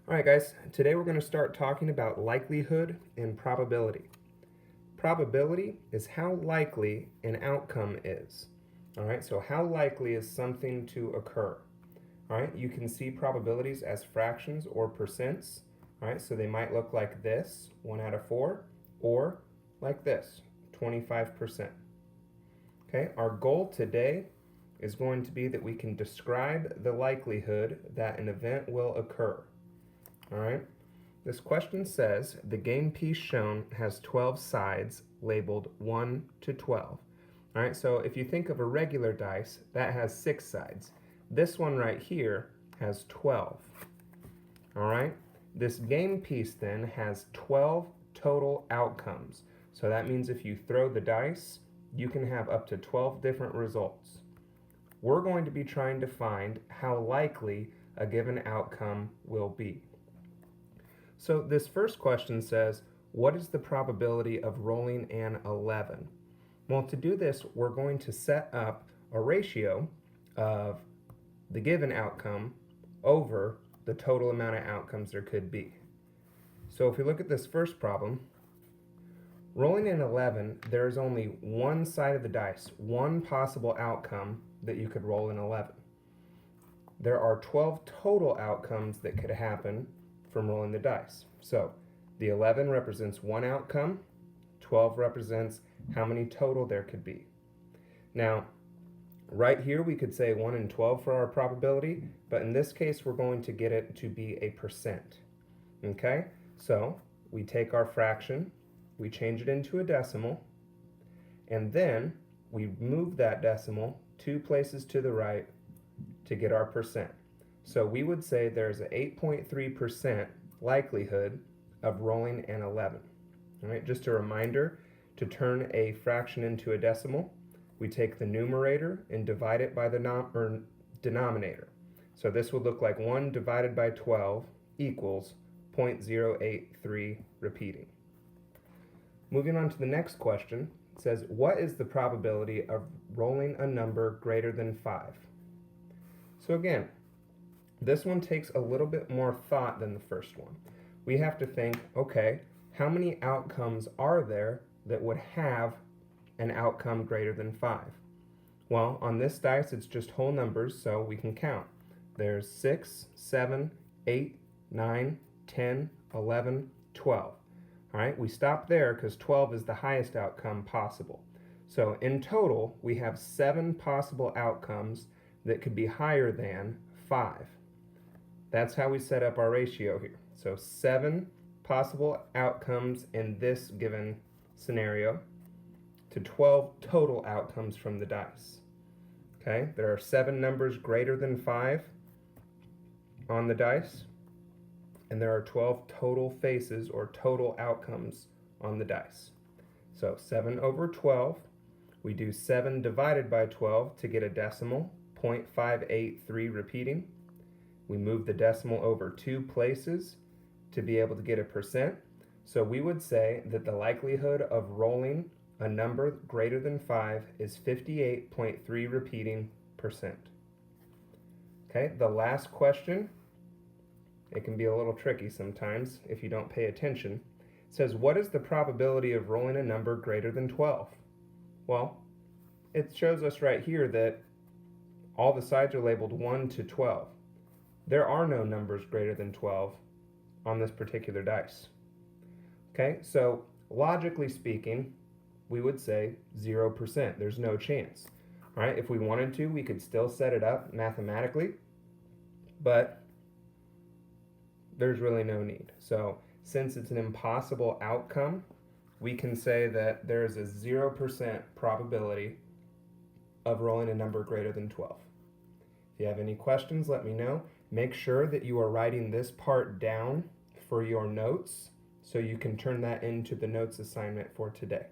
All right, guys, today we're going to start talking about likelihood and probability. Probability is how likely an outcome is. All right, so how likely is something to occur? All right, you can see probabilities as fractions or percents. All right, so they might look like this, 1 out of 4, or like this, 25%. Okay, our goal today is going to be that we can describe the likelihood that an event will occur. All right. This question says the game piece shown has 12 sides labeled 1 to 12. All right, so if you think of a regular dice, that has 6 sides. This one right here has 12. All right, this game piece then has 12 total outcomes. So that means if you throw the dice, you can have up to 12 different results. We're going to be trying to find how likely a given outcome will be. So this first question says, what is the probability of rolling an 11? Well, to do this, we're going to set up a ratio of the given outcome over the total amount of outcomes there could be. So if we look at this first problem, rolling an 11, there's only one side of the dice, one possible outcome that you could roll an 11. There are 12 total outcomes that could happen from rolling the dice. So the 11 represents one outcome, 12 represents how many total there could be. Now, right here we could say 1 in 12 for our probability, but in this case we're going to get it to be a percent. Okay, so we take our fraction, we change it into a decimal, and then we move that decimal 2 places to the right to get our percent. So we would say there's an 8.3% likelihood of rolling an 11. All right, just a reminder, to turn a fraction into a decimal, we take the numerator and divide it by the denominator. So this would look like 1 divided by 12 equals 0.083 repeating. Moving on to the next question, it says, what is the probability of rolling a number greater than 5? So again, this one takes a little bit more thought than the first one. We have to think, okay, how many outcomes are there that would have an outcome greater than 5? Well, on this dice, it's just whole numbers, so we can count. There's 6, 7, 8, 9, 10, 11, 12. All right, we stop there because 12 is the highest outcome possible. So in total, we have 7 possible outcomes that could be higher than 5. That's how we set up our ratio here. So 7 possible outcomes in this given scenario to 12 total outcomes from the dice. Okay, there are 7 numbers greater than 5 on the dice, and there are 12 total faces or total outcomes on the dice. So 7 over 12, we do 7 divided by 12 to get a decimal, 0.583 repeating. We move the decimal over 2 places to be able to get a percent. So we would say that the likelihood of rolling a number greater than 5 is 58.3 repeating percent. Okay, the last question, it can be a little tricky sometimes if you don't pay attention. It says, what is the probability of rolling a number greater than 12? Well, it shows us right here that all the sides are labeled 1 to 12. There are no numbers greater than 12 on this particular dice. Okay, so logically speaking, we would say 0%. There's no chance. All right, if we wanted to, we could still set it up mathematically, but there's really no need. So since it's an impossible outcome, we can say that there's a 0% probability of rolling a number greater than 12. If you have any questions, let me know. Make sure that you are writing this part down for your notes so you can turn that into the notes assignment for today.